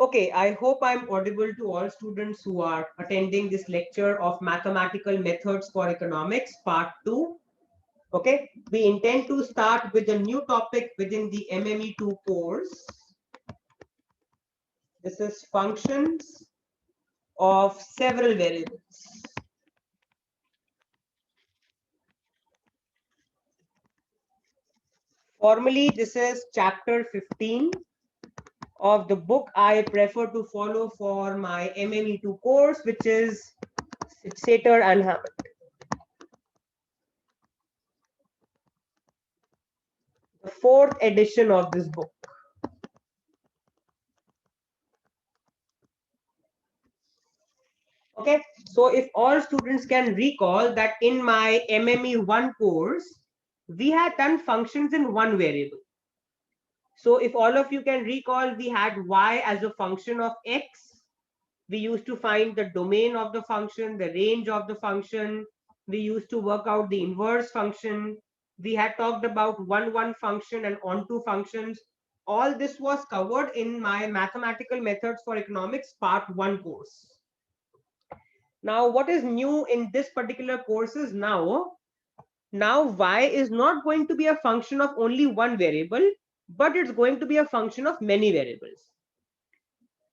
Okay, I hope I'm audible to all students who are attending this lecture of Mathematical Methods for Economics, Part 2. Okay, we intend to start with a new topic within the MME2 course. This is functions of several variables. Formally, this is chapter 15 of the book I prefer to follow for my MME2 course, which is Sydsaeter and Hammond. The fourth edition of this book. Okay, so if all students can recall that in my MME1 course, we had done functions in one variable. So if all of you can recall, we had y as a function of x. We used to find the domain of the function, the range of the function. We used to work out the inverse function. We had talked about one function and onto functions. All this was covered in my Mathematical Methods for Economics Part 1 course. Now, what is new in this particular course is now y is not going to be a function of only one variable, but it's going to be a function of many variables.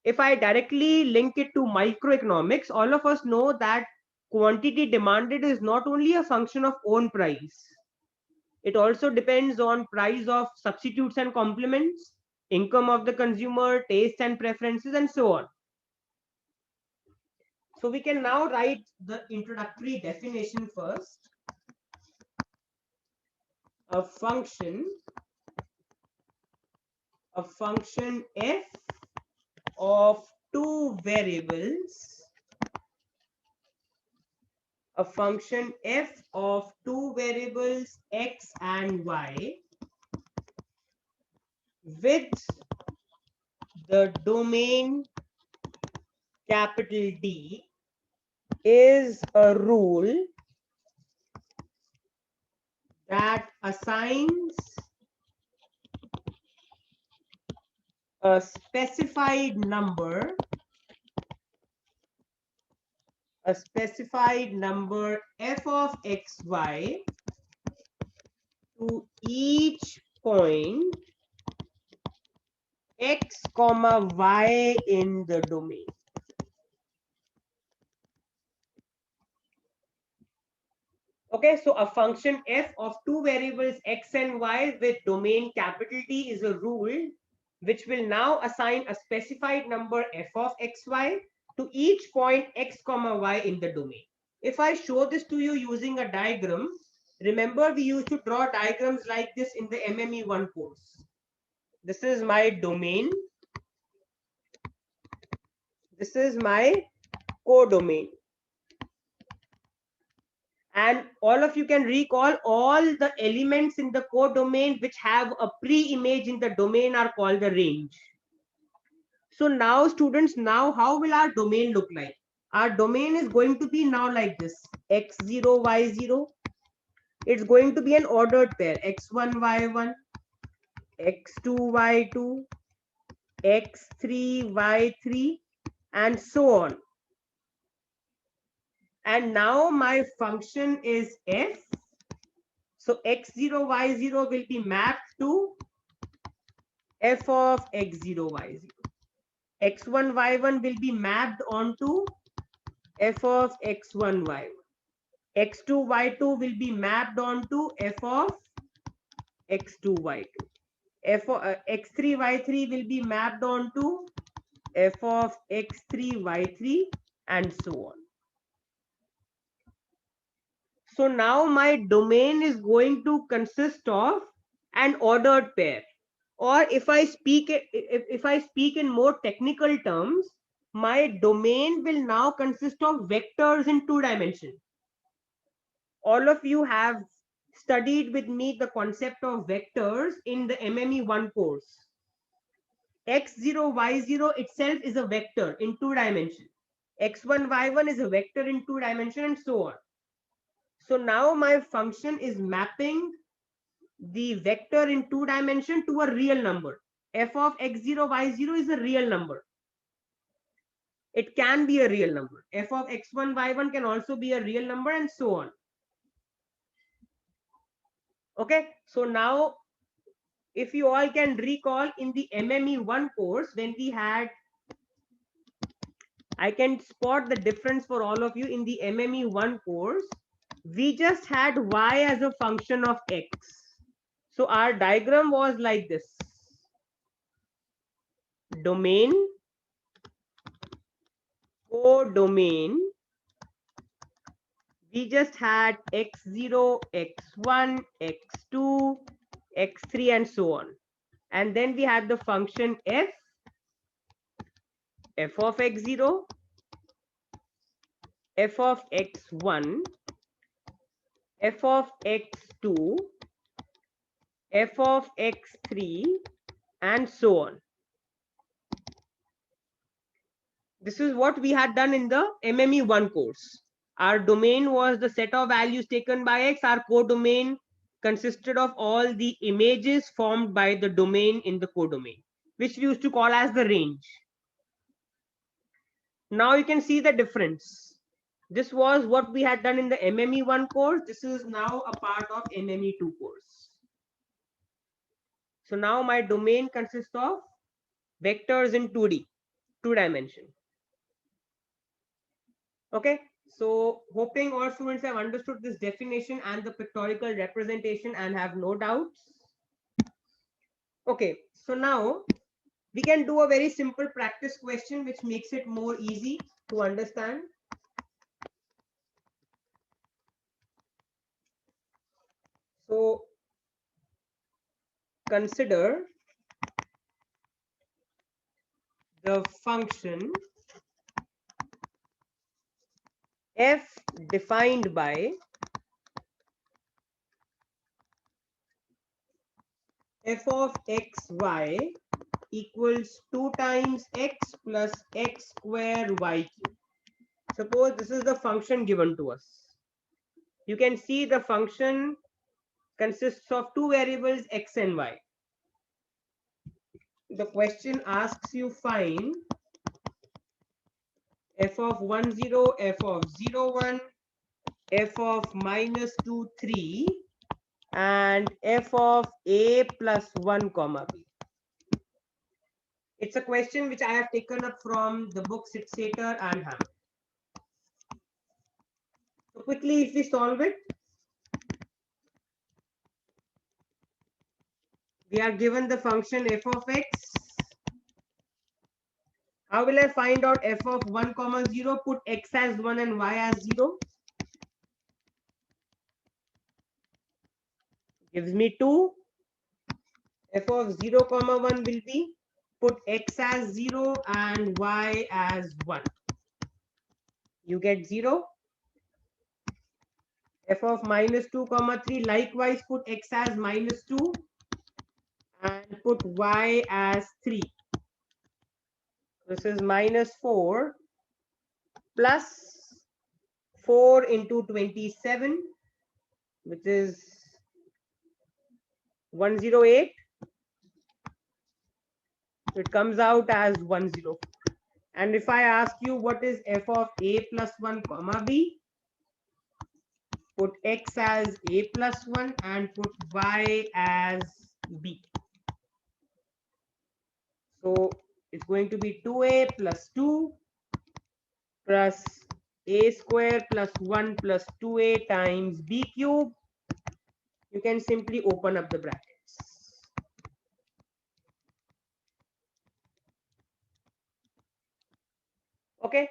If I directly link it to microeconomics, all of us know that quantity demanded is not only a function of own price. It also depends on price of substitutes and complements, income of the consumer, taste and preferences, and so on. So we can now write the introductory definition first. A function f of two variables, a function f of two variables x and y with the domain capital D is a rule that assigns a specified number f of xy to each point x comma y in the domain. Okay, so a function f of two variables x and y with domain capital D is a rule which will now assign a specified number f of xy to each point x comma y in the domain. If I show this to you using a diagram, remember we used to draw diagrams like this in the MME1 course. This is my domain. This is my codomain. And all of you can recall all the elements in the codomain which have a pre-image in the domain are called the range. So now students, now how will our domain look like? Our domain is going to be now like this: x0, y0. It's going to be an ordered pair: x1, y1, x2, y2, x3, y3, and so on. And now my function is f. So x0, y0 will be mapped to f of x0, y0. x1, y1 will be mapped onto f of x1, y1. x2, y2 will be mapped onto f of x2, y2. x3, y3 will be mapped onto f of x3, y3, and so on. So now my domain is going to consist of an ordered pair. Or if I speak in more technical terms, my domain will now consist of vectors in 2 dimensions. All of you have studied with me the concept of vectors in the MME1 course. x0, y0 itself is a vector in 2 dimensions. x1, y1 is a vector in 2 dimensions, and so on. So now my function is mapping the vector in 2 dimensions to a real number. F of x0, y0 is a real number. it can be a real number. F of x1, y1 can also be a real number, and so on. Okay, so now if you all can recall in the MME1 course, when we had, I can spot the difference for all of you. In the MME1 course, we just had y as a function of x. So our diagram was like this. Domain, codomain, we just had x0, x1, x2, x3, and so on. And then we had the function f of x0, f of x1, f of x2, f of x3, and so on. This is what we had done in the MME1 course. Our domain was the set of values taken by x. Our codomain consisted of all the images formed by the domain in the codomain, which we used to call as the range. Now you can see the difference. This was what we had done in the MME1 course. This is now a part of MME2 course. So now my domain consists of vectors in 2D, 2 dimension. Okay, so hoping all students have understood this definition and the pictorial representation and have no doubts. Okay, so now we can do a very simple practice question which makes it more easy to understand. So consider the function f defined by f of xy equals 2 times x plus x square y cube. Suppose this is the function given to us. You can see the function consists of 2 variables x and y. The question asks you find f of 1 0, f of 0 1, f of minus 2 3, and f of a plus 1 comma b. It's a question which I have taken up from the book Sydsaeter and Hammond. So quickly, if we solve it, we are given the function f of x. How will I find out f of 1 comma 0? Put x as 1 and y as 0. Gives me 2. F of 0 comma 1 will be put x as 0 and y as 1. You get 0. F of minus 2 comma 3, likewise put x as minus 2 and put y as 3. This is minus 4 plus 4 into 27, which is 108. It comes out as 104. And if I ask you what is f of a plus 1 comma b, put x as a plus 1 and put y as b. So it's going to be 2a plus 2 plus a square plus 1 plus 2a times b cube. You can simply open up the brackets. Okay.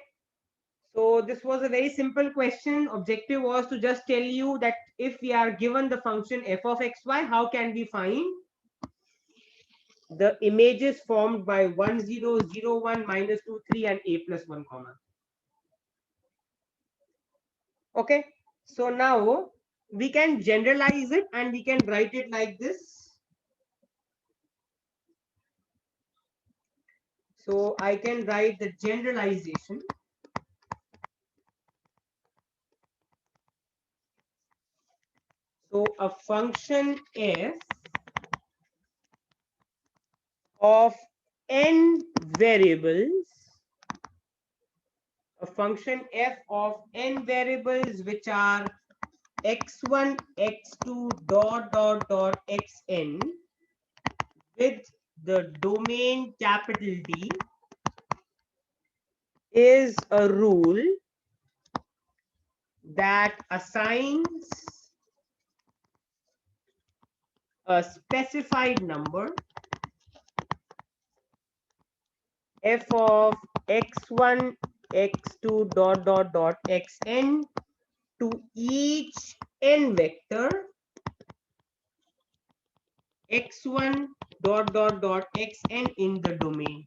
So this was a very simple question. Objective was to just tell you that if we are given the function f of xy, how can we find the images formed by 1 0 0 1 minus 2 3 and a plus 1 comma. Okay, so now we can generalize it and we can write it like this. So I can write the generalization so a function f of n variables a function f of n variables which are x1, x2, dot xn with the domain capital D is a rule that assigns a specified number f of x1, x2, dot xn to each n vector x1, dot xn in the domain.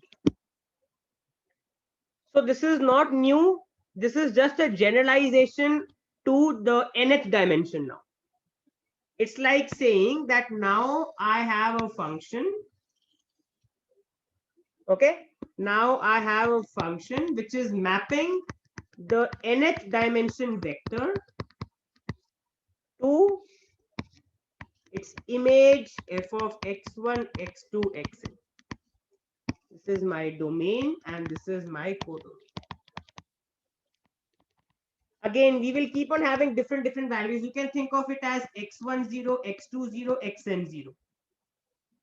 So this is not new. This is just a generalization to the nth dimension now. It's like saying that now I have a function. Okay. Now I have a function which is mapping the nth dimension vector to its image f of x1, x2, xn. This is my domain and this is my codomain. Again, we will keep on having different values. You can think of it as x10, x20, xn0.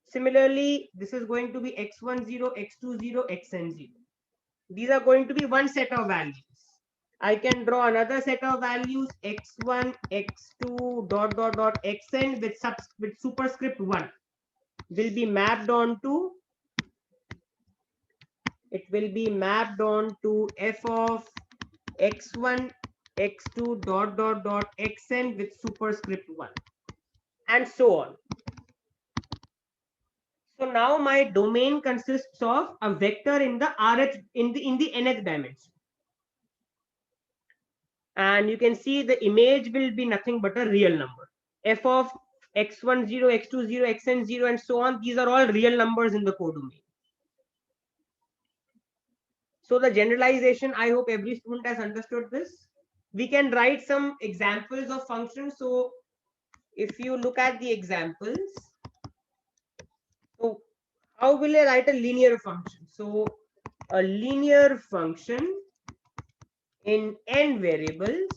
Similarly, this is going to be x10, x20, xn0. These are going to be one set of values. I can draw another set of values x1, x2, dot xn with superscript 1 will be mapped onto. It will be mapped onto f of x1, x2, dot xn with superscript 1 and so on. So now my domain consists of a vector in the rth in the nth dimension, and you can see the image will be nothing but a real number f of x10, x20, xn0 and so on. These are all real numbers in the codomain. So the generalization, I hope every student has understood this. We can write some examples of functions. So if you look at the examples, so how will I write a linear function? So a linear function in n variables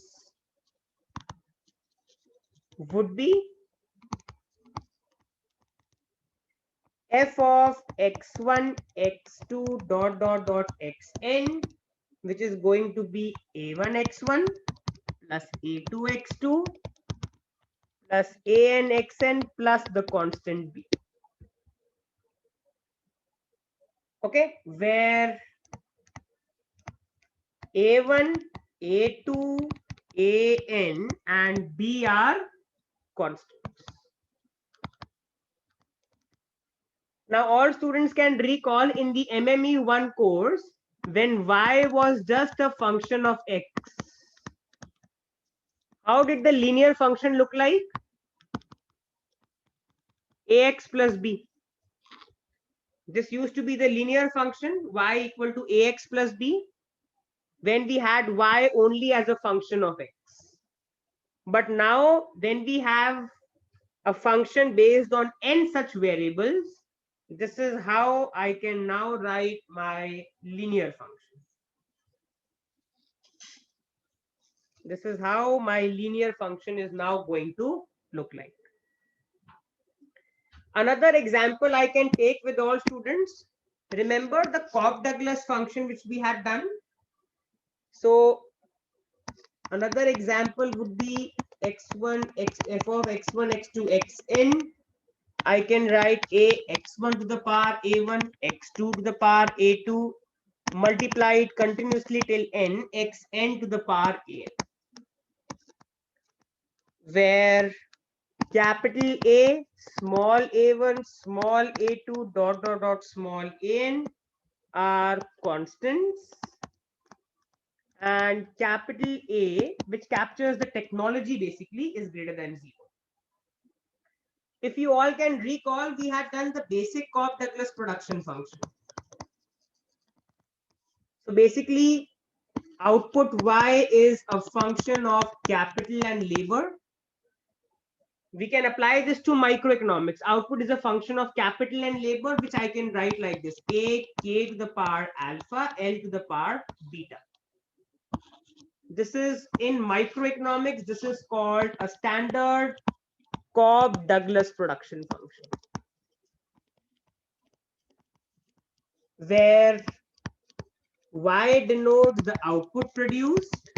would be f of x1, x2, dot xn, which is going to be a1 x1 plus a2 x2 plus an xn plus the constant b. Okay, where a1, a2, an and b are constants. Now all students can recall in the MME1 course when y was just a function of x. How did the linear function look like? Ax plus b. This used to be the linear function y equal to ax plus b when we had y only as a function of x. But now when we have a function based on n such variables, this is how I can now write my linear function. This is how my linear function is now going to look like. Another example I can take with all students. Remember the Cobb-Douglas function which we had done? So another example would be x1, f of x1, x2, xn. I can write a x1 to the power a1, x2 to the power a2, multiplied continuously till n, xn to the power an, where capital A, small a1, small a2, dot small an are constants, and capital A, which captures the technology basically, is greater than 0. If you all can recall, we had done the basic Cobb-Douglas production function. So basically, output y is a function of capital and labor. We can apply this to microeconomics. Output is a function of capital and labor, which I can write like this: a k to the power alpha, l to the power beta. This is in microeconomics, this is called a standard Cobb-Douglas production function, where Y denotes the output produced,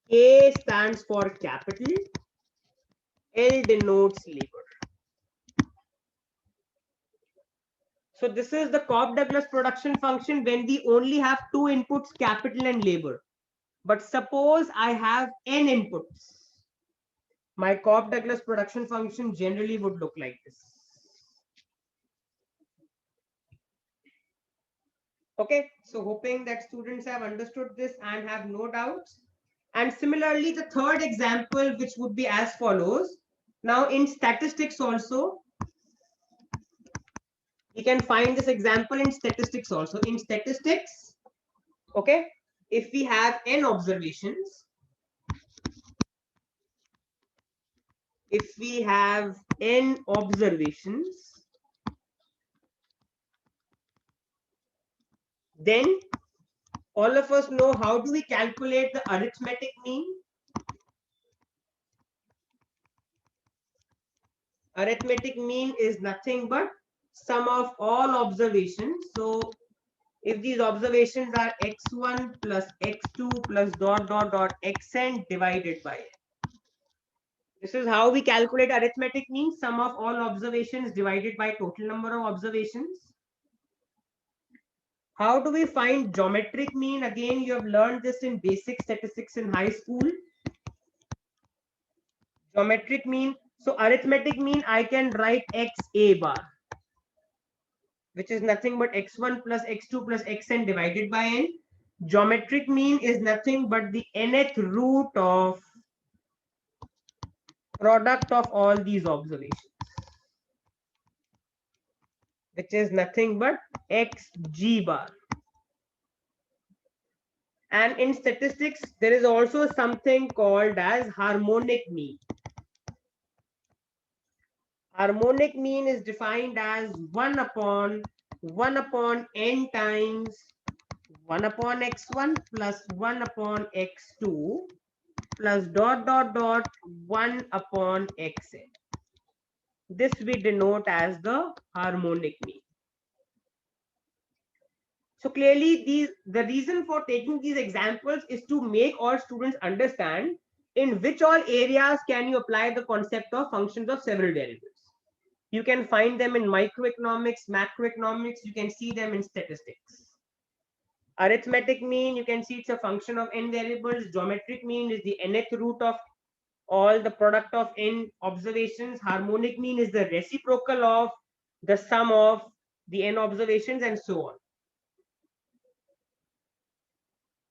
K stands for capital, L denotes labor. So this is the Cobb-Douglas production function when we only have two inputs, capital and labor. But suppose I have n inputs. My Cobb-Douglas production function generally would look like this. Okay, so hoping that students have understood this and have no doubts. And similarly, the third example, which would be as follows. Now in statistics also, we can find this example in statistics also. In statistics, okay, if we have n observations, then all of us know how do we calculate the arithmetic mean. Arithmetic mean is nothing but sum of all observations. So if these observations are x1 plus x2 plus dot dot dot xn divided by n. This is how we calculate arithmetic mean, sum of all observations divided by total number of observations. How do we find geometric mean? Again, you have learned this in basic statistics in high school. Geometric mean. So arithmetic mean, I can write x a bar, which is nothing but x1 plus x2 plus xn divided by n. Geometric mean is nothing but the nth root of product of all these observations, which is nothing but xg bar. And in statistics, there is also something called as harmonic mean. Harmonic mean is defined as 1 upon n times 1 upon x1 plus 1 upon x2 plus dot dot dot 1 upon xn. This we denote as the harmonic mean. So clearly the reason for taking these examples is to make all students understand in which all areas can you apply the concept of functions of several variables. You can find them in microeconomics, macroeconomics, you can see them in statistics. Arithmetic mean, you can see it's a function of n variables. Geometric mean is the nth root of all the product of n observations. Harmonic mean is the reciprocal of the sum of the n observations, and so on.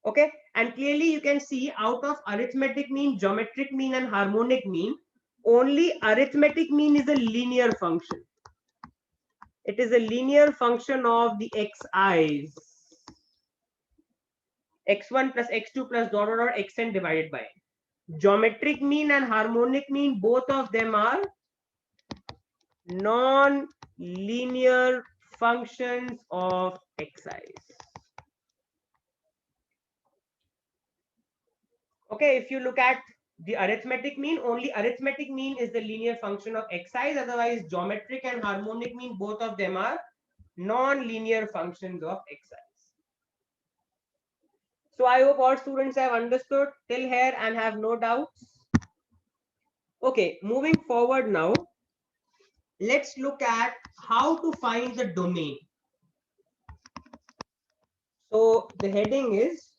Okay, and clearly you can see out of arithmetic mean, geometric mean, and harmonic mean, only arithmetic mean is a linear function. It is a linear function of the xi's, x1 plus x2 plus dot dot dot xn divided by n. Geometric mean and harmonic mean, both of them are non-linear functions of xi's. Okay, if you look at the arithmetic mean, only arithmetic mean is the linear function of xi's. Otherwise, geometric and harmonic mean, both of them are non-linear functions of xi's. So I hope all students have understood till here and have no doubts. Okay, moving forward now, let's look at how to find the domain. So the heading is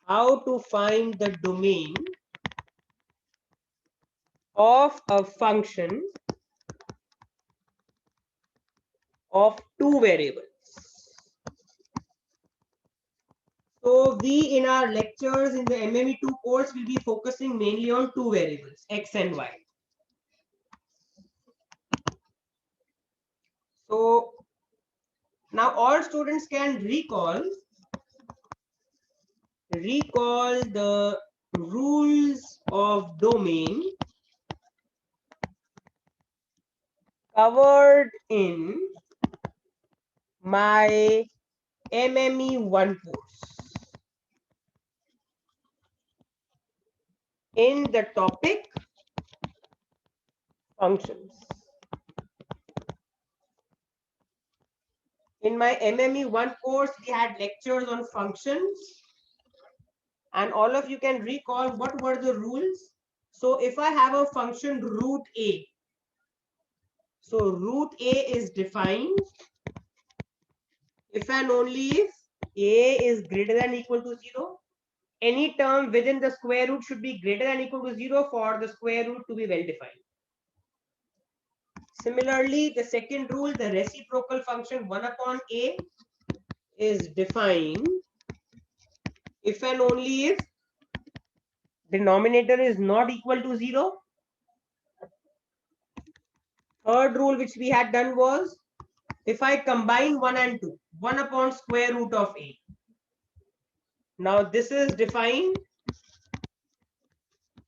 how to find the domain of a function of two variables. So we in our lectures in the MME2 course will be focusing mainly on two variables, x and y. So now all students can recall the rules of domain covered in my MME1 course in the topic functions. In my MME1 course, we had lectures on functions, and all of you can recall what were the rules. So if I have a function root A, so root A is defined if and only if A is greater than or equal to 0. Any term within the square root should be greater than or equal to 0 for the square root to be well defined. Similarly, the second rule, the reciprocal function 1 upon A is defined if and only if denominator is not equal to 0. Third rule which we had done was if I combine 1 and 2, 1 upon square root of A. Now this is defined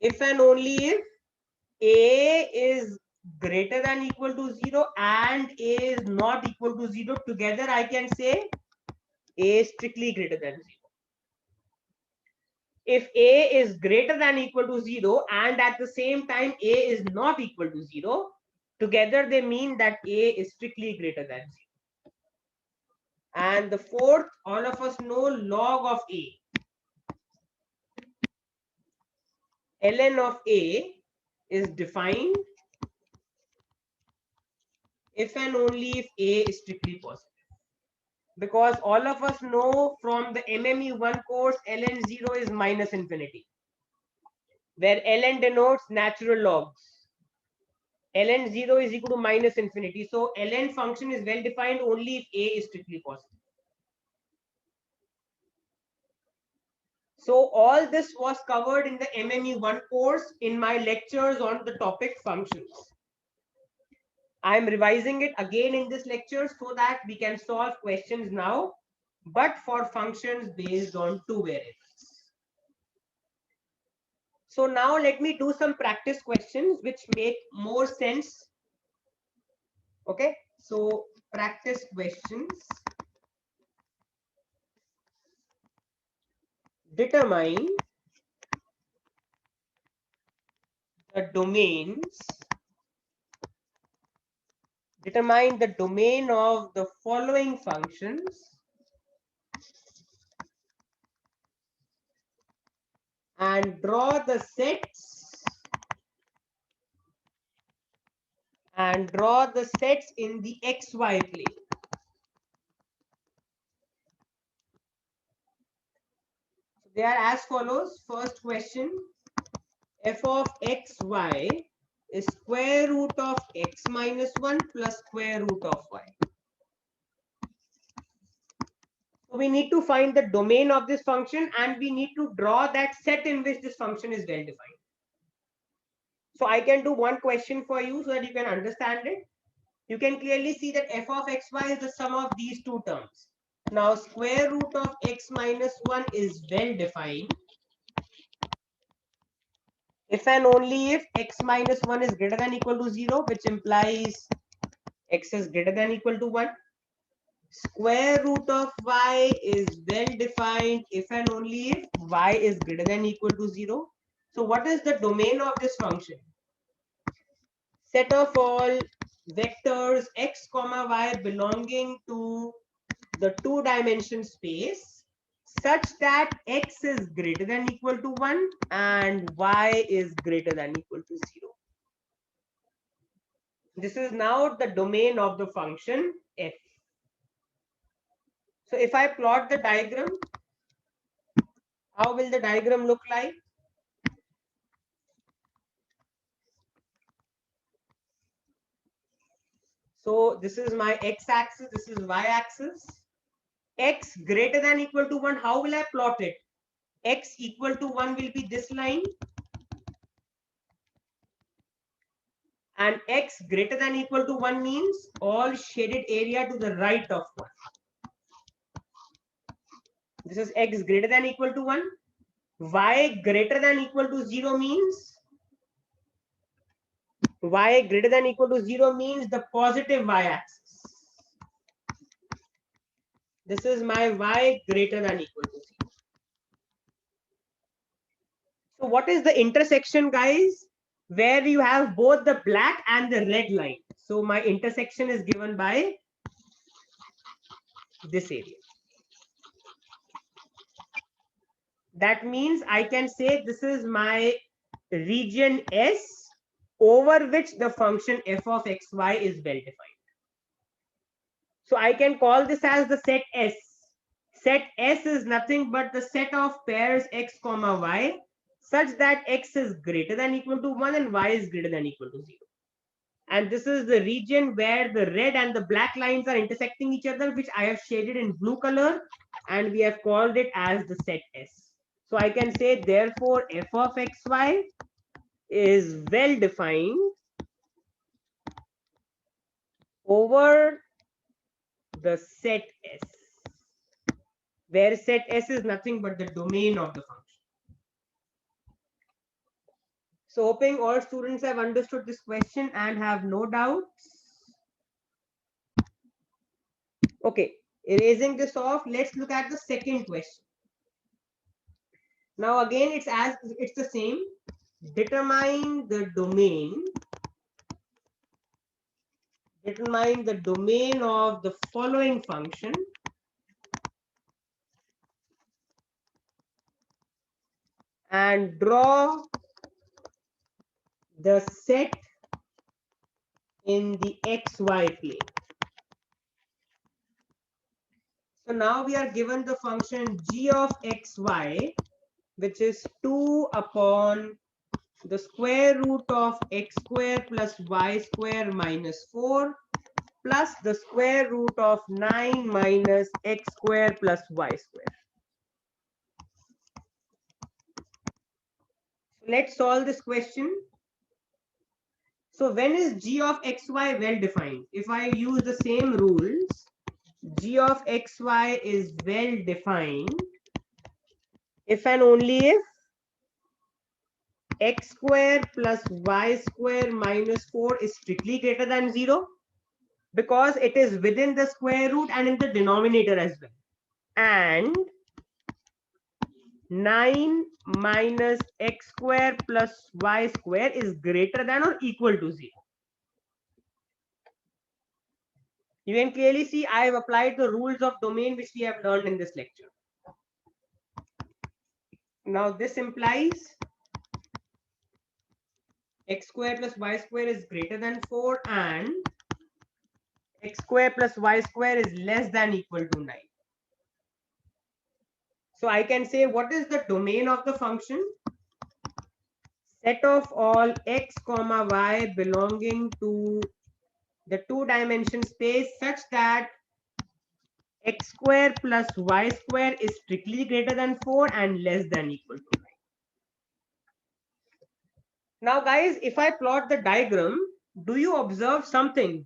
if and only if A is greater than or equal to 0 and A is not equal to 0. Together I can say A is strictly greater than 0. If A is greater than or equal to 0 and at the same time A is not equal to 0, together they mean that A is strictly greater than 0. And the fourth, all of us know log of A. Ln of A is defined if and only if A is strictly positive. Because all of us know from the MME1 course, ln 0 is minus infinity, where ln denotes natural logs. Ln 0 is equal to minus infinity. So ln function is well defined only if A is strictly positive. So all this was covered in the MME1 course in my lectures on the topic functions. I am revising it again in this lecture so that we can solve questions now, but for functions based on two variables. So now let me do some practice questions which make more sense. Okay, so practice questions. Determine the domains. Determine the domain of the following functions and draw the sets in the xy plane. So they are as follows. First question, f of xy is square root of x minus 1 plus square root of y. So we need to find the domain of this function and we need to draw that set in which this function is well defined. So I can do one question for you so that you can understand it. You can clearly see that f of xy is the sum of these two terms. Now square root of x minus 1 is well defined if and only if x minus 1 is greater than or equal to 0, which implies x is greater than or equal to 1. Square root of y is well defined if and only if y is greater than or equal to 0. So what is the domain of this function? Set of all vectors x comma y belonging to the two-dimension space such that x is greater than or equal to 1 and y is greater than or equal to 0. This is now the domain of the function f. So if I plot the diagram, how will the diagram look like? So this is my x-axis, this is y-axis. X greater than or equal to 1, how will I plot it? X equal to 1 will be this line. And x greater than or equal to 1 means all shaded area to the right of 1. This is x greater than or equal to 1. Y greater than or equal to 0 means y greater than or equal to 0 means the positive y-axis. This is my y greater than equal to 0. So what is the intersection, guys? Where you have both the black and the red line. So my intersection is given by this area. That means I can say this is my region S over which the function f of xy is well defined. So I can call this as the set S. Set S is nothing but the set of pairs x comma y such that x is greater than equal to 1 and y is greater than equal to 0. And this is the region where the red and the black lines are intersecting each other, which I have shaded in blue color, and we have called it as the set S. So I can say, therefore, f of xy is well defined over the set S, where set S is nothing but the domain of the function. So hoping all students have understood this question and have no doubts. Okay, erasing this off, let's look at the second question. Now again, it's the same. Determine the domain. Determine the domain of the following function and draw the set in the xy plane. So now we are given the function g of xy, which is 2 upon the square root of x square plus y square minus 4 plus the square root of 9 minus x square plus y square. So let's solve this question. So when is g of xy well defined? If I use the same rules, g of xy is well defined if and only if x square plus y square minus 4 is strictly greater than 0, because it is within the square root and in the denominator as well. And 9 minus x square plus y square is greater than or equal to 0. You can clearly see I have applied the rules of domain which we have learned in this lecture. Now this implies x square plus y square is greater than 4 and x square plus y square is less than equal to 9. So I can say, what is the domain of the function? Set of all x comma y belonging to the two-dimension space such that x square plus y square is strictly greater than 4 and less than equal to 9. Now guys, if I plot the diagram, do you observe something?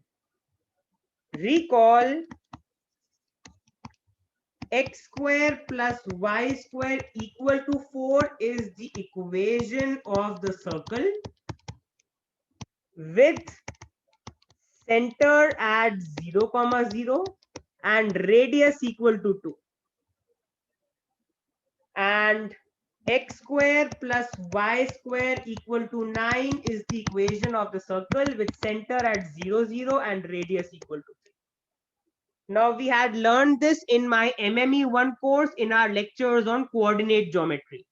Recall x square plus y square equal to 4 is the equation of the circle with center at 0, 0 and radius equal to 2. And x square plus y square equal to 9 is the equation of the circle with center at 0, 0 and radius equal to 3. Now we had learned this in my MME1 course in our lectures on coordinate geometry.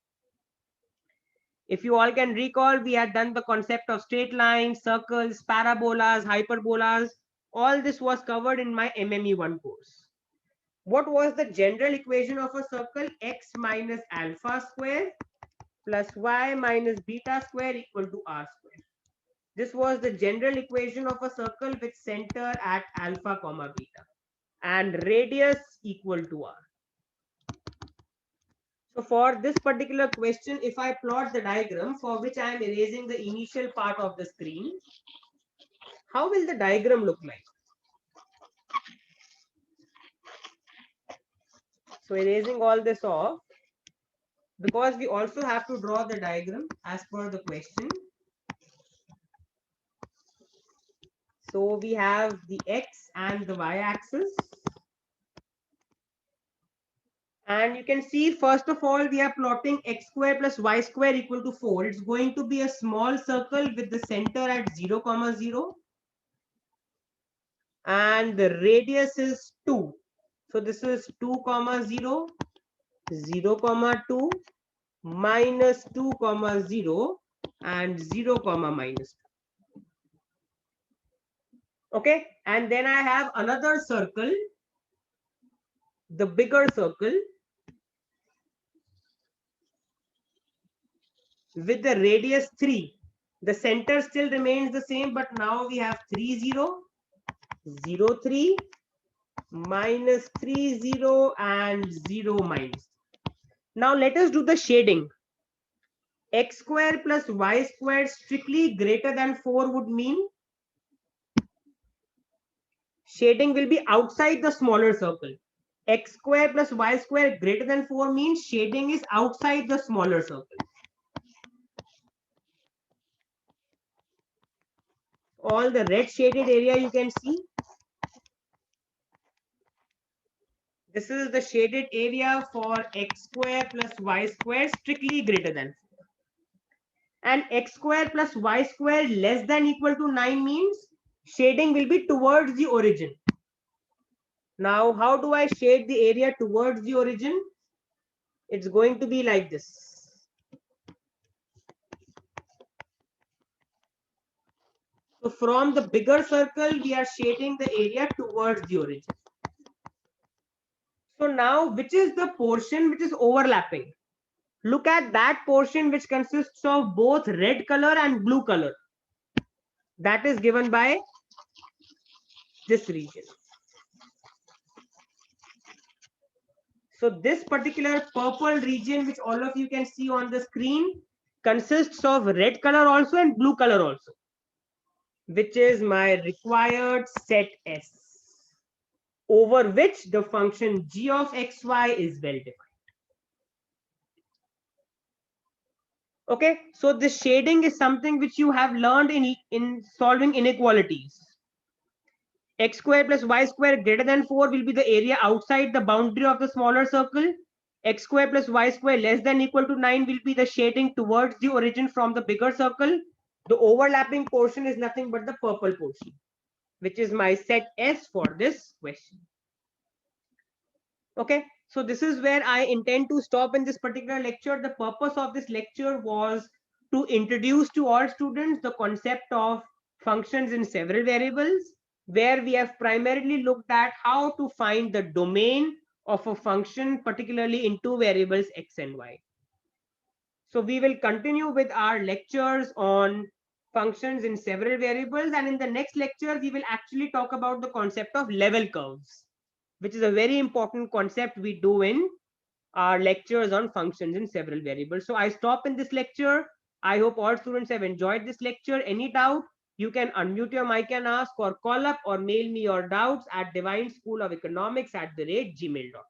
If you all can recall, we had done the concept of straight lines, circles, parabolas, hyperbolas. All this was covered in my MME1 course. What was the general equation of a circle? X minus alpha square plus y minus beta square equal to r square. This was the general equation of a circle with center at alpha comma beta and radius equal to r. So for this particular question, if I plot the diagram for which I am erasing the initial part of the screen, how will the diagram look like? So erasing all this off, because we also have to draw the diagram as per the question. So we have the x and the y axis. And you can see, first of all, we are plotting x square plus y square equal to 4. It's going to be a small circle with the center at 0, 0. And the radius is 2. So this is 2, 0, 0, 2, minus 2, 0, and 0, minus 2. Okay. And then I have another circle, the bigger circle, with the radius 3. The center still remains the same, but now we have 3, 0, 0, 3, minus 3, 0, and 0, minus. Now let us do the shading. X square plus y square strictly greater than 4 would mean shading will be outside the smaller circle. X square plus y square greater than 4 means shading is outside the smaller circle. All the red shaded area you can see. This is the shaded area for x square plus y square strictly greater than 4. And x square plus y square less than equal to 9 means shading will be towards the origin. Now, how do I shade the area towards the origin? It's going to be like this. So from the bigger circle, we are shading the area towards the origin. So now, which is the portion which is overlapping? Look at that portion which consists of both red color and blue color. That is given by this region. So this particular purple region, which all of you can see on the screen, consists of red color also and blue color also, which is my required set S, over which the function g of xy is well defined. Okay, so the shading is something which you have learned in solving inequalities. X square plus y square greater than 4 will be the area outside the boundary of the smaller circle. X square plus y square less than equal to 9 will be the shading towards the origin from the bigger circle. The overlapping portion is nothing but the purple portion, which is my set S for this question. Okay, so this is where I intend to stop in this particular lecture. The purpose of this lecture was to introduce to all students the concept of functions in several variables, where we have primarily looked at how to find the domain of a function, particularly in two variables x and y. So we will continue with our lectures on functions in several variables, and in the next lecture we will actually talk about the concept of level curves, which is a very important concept we do in our lectures on functions in several variables. So I stop in this lecture. I hope all students have enjoyed this lecture. Any doubt, you can unmute your mic and ask, or call up or mail me your doubts at divineschooloфeconomics@gmail.com.